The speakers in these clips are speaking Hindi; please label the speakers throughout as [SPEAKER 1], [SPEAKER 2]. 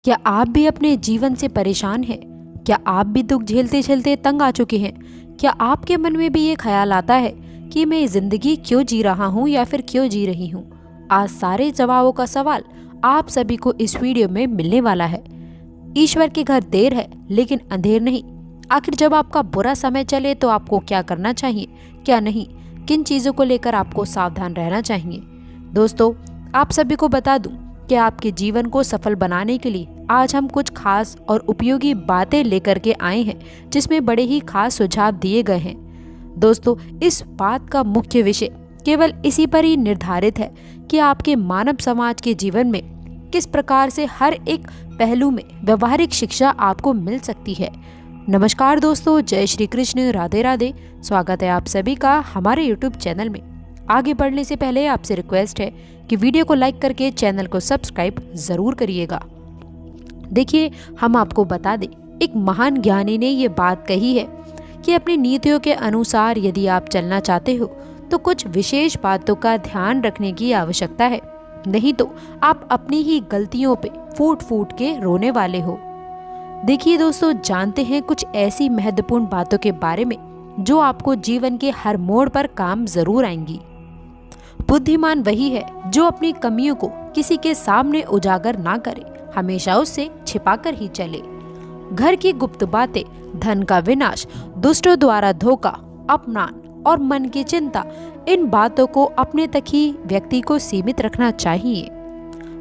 [SPEAKER 1] क्या आप भी अपने जीवन से परेशान हैं? क्या आप भी दुख झेलते झेलते तंग आ चुके हैं? क्या आपके मन में भी ये ख्याल आता है कि मैं जिंदगी क्यों जी रहा हूँ या फिर क्यों जी रही हूँ? आज सारे जवाबों का सवाल आप सभी को इस वीडियो में मिलने वाला है। ईश्वर के घर देर है लेकिन अंधेर नहीं। आखिर जब आपका बुरा समय चले तो आपको क्या करना चाहिए, क्या नहीं, किन चीज़ों को लेकर आपको सावधान रहना चाहिए? दोस्तों, आप सभी को बता दूं कि आपके जीवन को सफल बनाने के लिए आज हम कुछ खास और उपयोगी बातें लेकर के आए हैं, जिसमें बड़े ही खास सुझाव दिए गए हैं। दोस्तों, इस बात का मुख्य विषय केवल इसी पर ही निर्धारित है कि आपके मानव समाज के जीवन में किस प्रकार से हर एक पहलू में व्यवहारिक शिक्षा आपको मिल सकती है। नमस्कार दोस्तों, जय श्री कृष्ण, राधे राधे। स्वागत है आप सभी का हमारे YouTube चैनल में। आगे बढ़ने से पहले आपसे रिक्वेस्ट है कि वीडियो को लाइक करके चैनल को सब्सक्राइब जरूर करिएगा। देखिए, हम आपको बता दें, एक महान ज्ञानी ने ये बात कही है कि अपनी नीतियों के अनुसार यदि आप चलना चाहते हो तो कुछ विशेष बातों का ध्यान रखने की आवश्यकता है, नहीं तो आप अपनी ही गलतियों पे फूट फूट के रोने वाले हो। देखिए दोस्तों, जानते हैं कुछ ऐसी महत्वपूर्ण बातों के बारे में जो आपको जीवन के हर मोड़ पर काम जरूर आएंगी। बुद्धिमान वही है जो अपनी कमियों को किसी के सामने उजागर ना करे, हमेशा उससे छिपाकर ही चले। घर की गुप्त बातें, धन का विनाश, दुष्टों द्वारा धोखा, अपमान और मन की चिंता, इन बातों को अपने तक ही व्यक्ति को सीमित रखना चाहिए।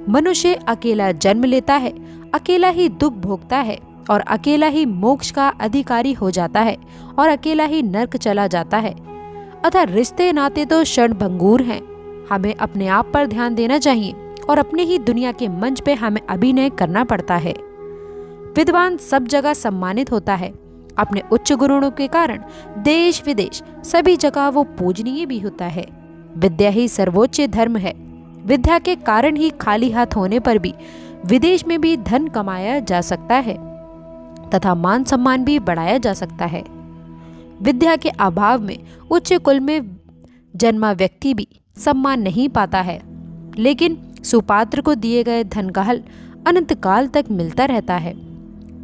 [SPEAKER 1] मनुष्य अकेला जन्म लेता है, अकेला ही दुख भोगता है और अकेला ही मोक्ष का अधिकारी हो जाता है और अकेला ही नर्क चला जाता है। अतः रिश्ते नाते तो क्षणभंगुर हैं। हमें अपने आप पर ध्यान देना चाहिए और अपने ही दुनिया के मंच पे हमें अभिनय करना पड़ता है। विद्वान सब जगह सम्मानित होता है। अपने उच्च गुणों के कारण देश विदेश सभी जगह वो पूजनीय भी होता है। विद्या ही सर्वोच्च धर्म है। विद्या के कारण ही खाली हाथ होने पर भी विदेश में भी धन कमाया जा सकता है तथा मान सम्मान भी बढ़ाया जा सकता है। विद्या के अभाव में उच्च कुल में जन्मा व्यक्ति भी सम्मान नहीं पाता है, लेकिन सुपात्र को दिए गए धन का हल अनंत काल तक मिलता रहता है।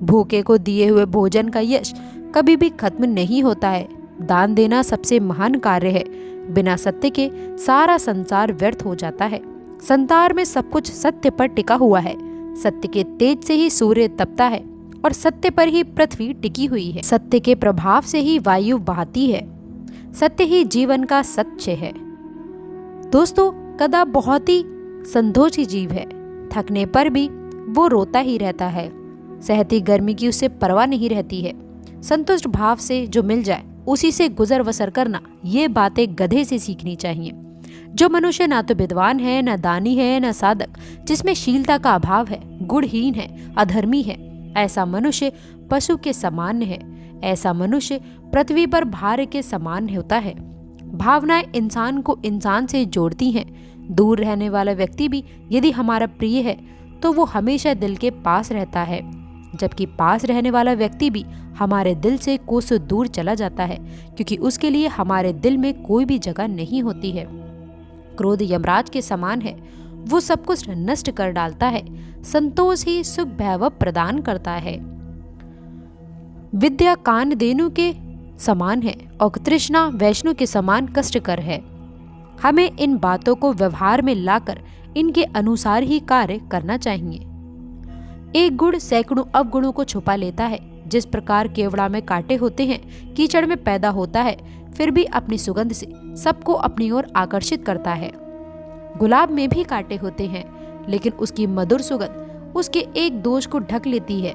[SPEAKER 1] भूखे को दिए हुए भोजन का यश कभी भी खत्म नहीं होता है। दान देना सबसे महान कार्य है। बिना सत्य के सारा संसार व्यर्थ हो जाता है। संसार में सब कुछ सत्य पर टिका हुआ है। सत्य के तेज से ही सूर्य तपता है और सत्य पर ही पृथ्वी टिकी हुई है। सत्य के प्रभाव से ही वायु बहती है। सत्य ही जीवन का सत्य है। दोस्तों, गधा बहुत ही संतोषी जीव है। थकने पर भी वो रोता ही रहता है। सहती गर्मी की उसे परवाह नहीं रहती है। संतुष्ट भाव से जो मिल जाए उसी से गुजर बसर करना, ये बातें गधे से सीखनी चाहिए। जो मनुष्य ना तो विद्वान है, न दानी है, न साधक, जिसमें शीलता का अभाव है, गुणहीन है, अधर्मी है, ऐसा मनुष्य पशु के समान है। ऐसा मनुष्य पृथ्वी पर भार के समान होता है। भावनाएं इंसान को इंसान से जोड़ती हैं। दूर रहने वाला व्यक्ति भी यदि हमारा प्रिय है तो वो हमेशा दिल के पास रहता है, जबकि पास रहने वाला व्यक्ति भी हमारे दिल से कोसों दूर चला जाता है, क्योंकि उसके लिए हमारे दिल में कोई भी जगह नहीं होती है। क्रोध यमराज के समान है, वो सब कुछ नष्ट कर डालता है। संतोष ही सुख वैभव प्रदान करता है। विद्या कामधेनु के समान है और तृष्णा वैष्णु के समान कष्टकर है। हमें इन बातों को व्यवहार में लाकर इनके अनुसार ही कार्य करना चाहिए। एक गुण सैकड़ों अवगुणों को छुपा लेता है। जिस प्रकार केवड़ा में कांटे होते हैं, कीचड़ में पैदा होता है, फिर भी अपनी सुगंध से सबको अपनी ओर आकर्षित करता है। गुलाब में भी कांटे होते हैं, लेकिन उसकी मधुर सुगंध उसके एक दोष को ढक लेती है।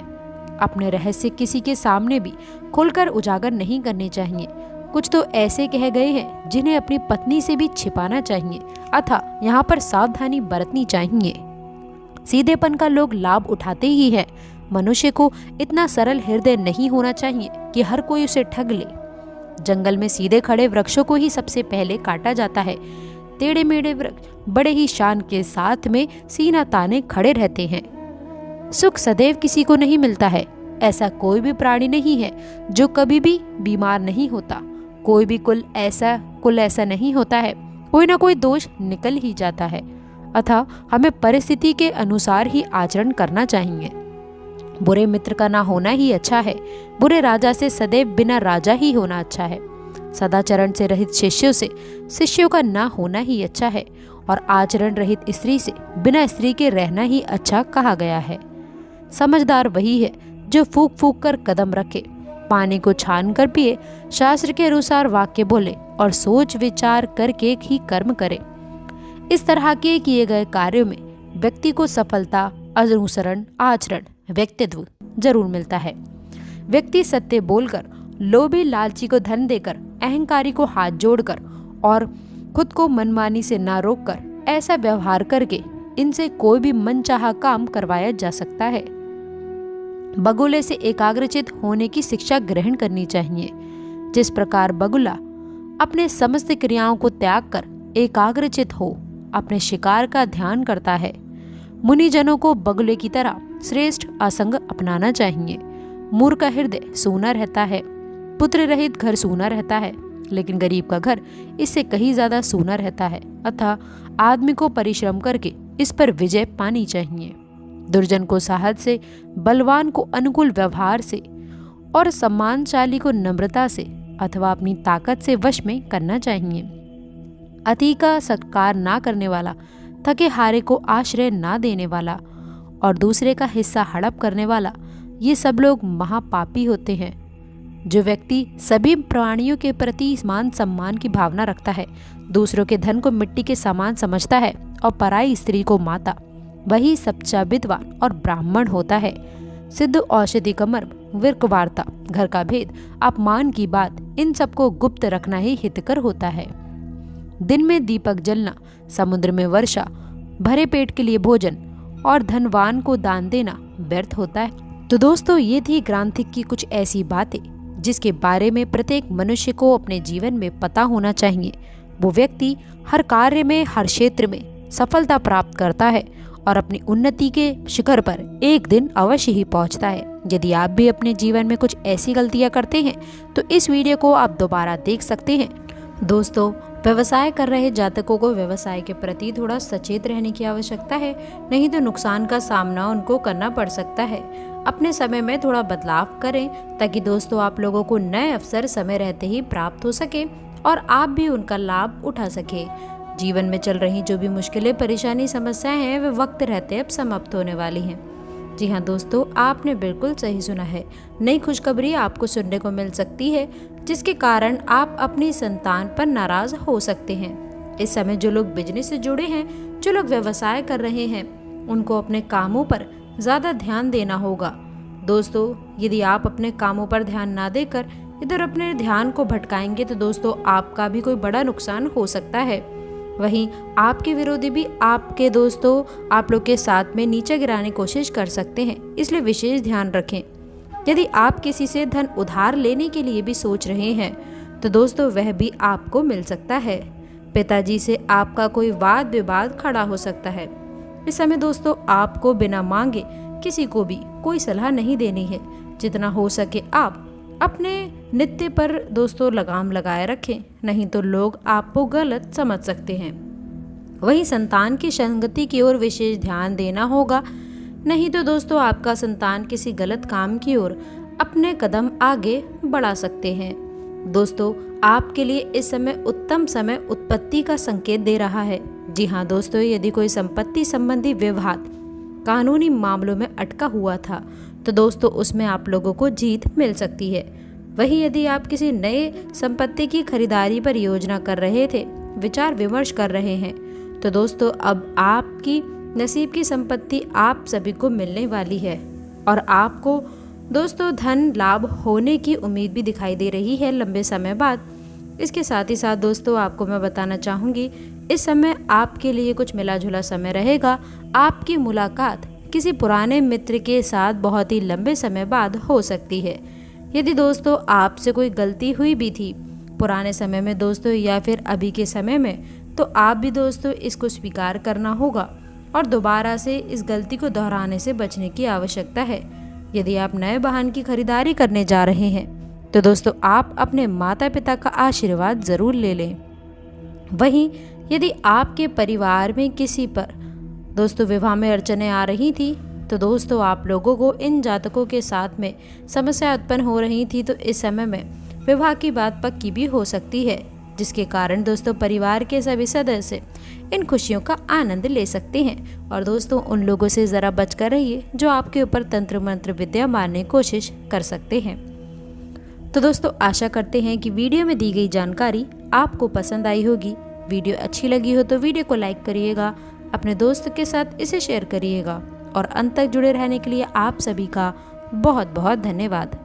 [SPEAKER 1] अपने रहस्य किसी के सामने भी खुलकर उजागर नहीं करने चाहिए। कुछ तो ऐसे कह गए हैं जिन्हें अपनी पत्नी से भी छिपाना चाहिए, अतः यहाँ पर सावधानी बरतनी चाहिए। सीधेपन का लोग लाभ उठाते ही हैं। मनुष्य को इतना सरल हृदय नहीं होना चाहिए कि हर कोई उसे ठग ले। जंगल में सीधे खड़े वृक्षों को ही सबसे पहले काटा जाता है। टेढ़े मेढ़े वृक्ष बड़े ही शान के साथ में सीना ताने खड़े रहते हैं। सुख सदैव किसी को नहीं मिलता है। ऐसा कोई भी प्राणी नहीं है जो कभी भी बीमार नहीं होता। कोई भी कुल ऐसा नहीं होता है, कोई ना कोई दोष निकल ही जाता है। अतः हमें परिस्थिति के अनुसार ही आचरण करना चाहिए। बुरे मित्र का ना होना ही अच्छा है। बुरे राजा से सदैव बिना राजा ही होना अच्छा है। सदाचरण से रहित शिष्यों से शिष्यों का ना होना ही अच्छा है। और आचरण रहित स्त्री से बिना स्त्री के रहना ही अच्छा कहा गया है। समझदार वही है जो फूंक फूंक कर कदम रखे, पानी को छान कर पिए, शास्त्र के अनुसार वाक्य बोले और सोच विचार करके ही कर्म करे। इस तरह के किए गए कार्यों में व्यक्ति को सफलता, अनुसरण, आचरण, व्यक्तित्व जरूर मिलता है। व्यक्ति सत्य बोलकर, लोभी लालची को धन देकर, अहंकारी को हाथ जोड़कर और खुद को मनमानी से ना रोककर ऐसा व्यवहार करके इनसे कोई भी मनचाहा काम करवाया जा सकता है। बगुले से एकाग्रचित होने की शिक्षा ग्रहण करनी चाहिए। जिस प्रकार बगुला अपने समस्त क्रियाओं को त्याग कर एकाग्रचित हो अपने शिकार का ध्यान करता है, मुनिजनों को बगुले की तरह श्रेष्ठ असंग अपनाना चाहिए। मूर्ख का हृदय सूना रहता है, पुत्र रहित घर सूना रहता है, लेकिन गरीब का घर इससे कहीं ज्यादा सूना रहता है। अतः आदमी को परिश्रम करके इस पर विजय पानी चाहिए। दुर्जन को साहस से, बलवान को अनुकूल व्यवहार से और सम्मानशाली को नम्रता से अथवा अपनी ताकत से वश में करना चाहिए। अति का सत्कार ना करने वाला, थके हारे को आश्रय ना देने वाला और दूसरे का हिस्सा हड़प करने वाला, ये सब लोग महापापी होते हैं। जो व्यक्ति सभी प्राणियों के प्रति मान सम्मान की भावना रखता है, दूसरों के धन को मिट्टी के समान समझता है और पराई स्त्री को माता, वही सच्चा विद्वान और ब्राह्मण होता है। सिद्ध औषधि का मर्म, विर्क वार्ता, घर का भेद, अपमान की बात, इन सबको गुप्त रखना ही हितकर होता है। दिन में दीपक जलना, समुद्र में वर्षा, भरे पेट के लिए भोजन और धनवान को दान देना व्यर्थ होता है। तो दोस्तों, ये थी ग्रांथिक की कुछ ऐसी बातें जिसके बारे में प्रत्येक मनुष्य को अपने जीवन में पता होना चाहिए। वो व्यक्ति हर कार्य में, हर क्षेत्र में सफलता प्राप्त करता है और अपनी उन्नति के शिखर पर एक दिन अवश्य ही पहुंचता है। यदि आप भी अपने जीवन में कुछ ऐसी गलतियां करते हैं तो इस वीडियो को आप दोबारा देख सकते हैं। दोस्तों, व्यवसाय कर रहे जातकों को व्यवसाय के प्रति थोड़ा सचेत रहने की आवश्यकता है, नहीं तो नुकसान का सामना उनको करना पड़ सकता है। अपने समय में थोड़ा बदलाव करें ताकि दोस्तों आप लोगों को नए अवसर समय रहते ही प्राप्त हो सके और आप भी उनका लाभ उठा सके। जीवन में चल रही जो भी मुश्किलें, परेशानी, समस्याएं हैं, वे वक्त रहते अब समाप्त होने वाली हैं। जी हाँ दोस्तों, आपने बिल्कुल सही सुना है। नई खुशखबरी आपको सुनने को मिल सकती है जिसके कारण आप अपनी संतान पर नाराज हो सकते हैं। इस समय जो लोग बिजनेस से जुड़े हैं, जो लोग व्यवसाय कर रहे हैं, उनको अपने कामों पर ज़्यादा ध्यान देना होगा। दोस्तों, यदि आप अपने कामों पर ध्यान ना देकर इधर अपने ध्यान को भटकाएंगे तो दोस्तों आपका भी कोई बड़ा नुकसान हो सकता है। वहीं आपके विरोधी भी आपके दोस्तों आप लोग के साथ में नीचे गिराने की कोशिश कर सकते हैं, इसलिए विशेष ध्यान रखें। यदि आप किसी से धन उधार लेने के लिए भी सोच रहे हैं तो दोस्तों वह भी आपको मिल सकता है। पिताजी से आपका कोई वाद विवाद खड़ा हो सकता है। इस समय दोस्तों आपको बिना मांगे किसी को भी कोई सलाह नहीं देनी है। जितना हो सके आप अपने नित्य पर दोस्तों लगाम लगाए रखें, नहीं तो लोग आपको गलत समझ सकते हैं। वहीं संतान की संगति की ओर विशेष ध्यान देना होगा, नहीं तो दोस्तों आपका संतान किसी गलत काम की ओर अपने कदम आगे बढ़ा सकते हैं। दोस्तों, आपके लिए इस समय उत्तम समय उत्पत्ति का संकेत दे रहा है। जी हाँ दोस्तों, यदि कोई संपत्ति संबंधी विवाद कानूनी मामलों में अटका हुआ था तो दोस्तों उसमें आप लोगों को जीत मिल सकती है। वहीं यदि आप किसी नए संपत्ति की खरीदारी पर योजना कर रहे थे, विचार विमर्श कर रहे हैं, तो दोस्तों अब आपकी नसीब की संपत्ति आप सभी को मिलने वाली है और आपको दोस्तों धन लाभ होने की उम्मीद भी दिखाई दे रही है लंबे समय बाद। इसके साथ ही साथ दोस्तों आपको मैं बताना चाहूँगी, इस समय आपके लिए कुछ मिला जुला समय रहेगा। आपकी मुलाकात किसी पुराने मित्र के साथ बहुत ही लंबे समय बाद हो सकती है। यदि दोस्तों आपसे कोई गलती हुई भी थी पुराने समय में दोस्तों या फिर अभी के समय में, तो आप भी दोस्तों इसको स्वीकार करना होगा और दोबारा से इस गलती को दोहराने से बचने की आवश्यकता है। यदि आप नए वाहन की खरीदारी करने जा रहे हैं तो दोस्तों आप अपने माता पिता का आशीर्वाद ज़रूर ले लें। वहीं यदि आपके परिवार में किसी पर दोस्तों विवाह में अड़चनें आ रही थी तो दोस्तों आप लोगों को इन जातकों के साथ में समस्या उत्पन्न हो रही थी, तो इस समय में विवाह की बात पक्की भी हो सकती है, जिसके कारण दोस्तों परिवार के सभी सदस्य इन खुशियों का आनंद ले सकते हैं। और दोस्तों उन लोगों से ज़रा बचकर रहिए जो आपके ऊपर तंत्र मंत्र विद्या मारने की कोशिश कर सकते हैं। तो दोस्तों आशा करते हैं कि वीडियो में दी गई जानकारी आपको पसंद आई होगी। वीडियो अच्छी लगी हो तो वीडियो को लाइक करिएगा, अपने दोस्त के साथ इसे शेयर करिएगा और अंत तक जुड़े रहने के लिए आप सभी का बहुत बहुत धन्यवाद।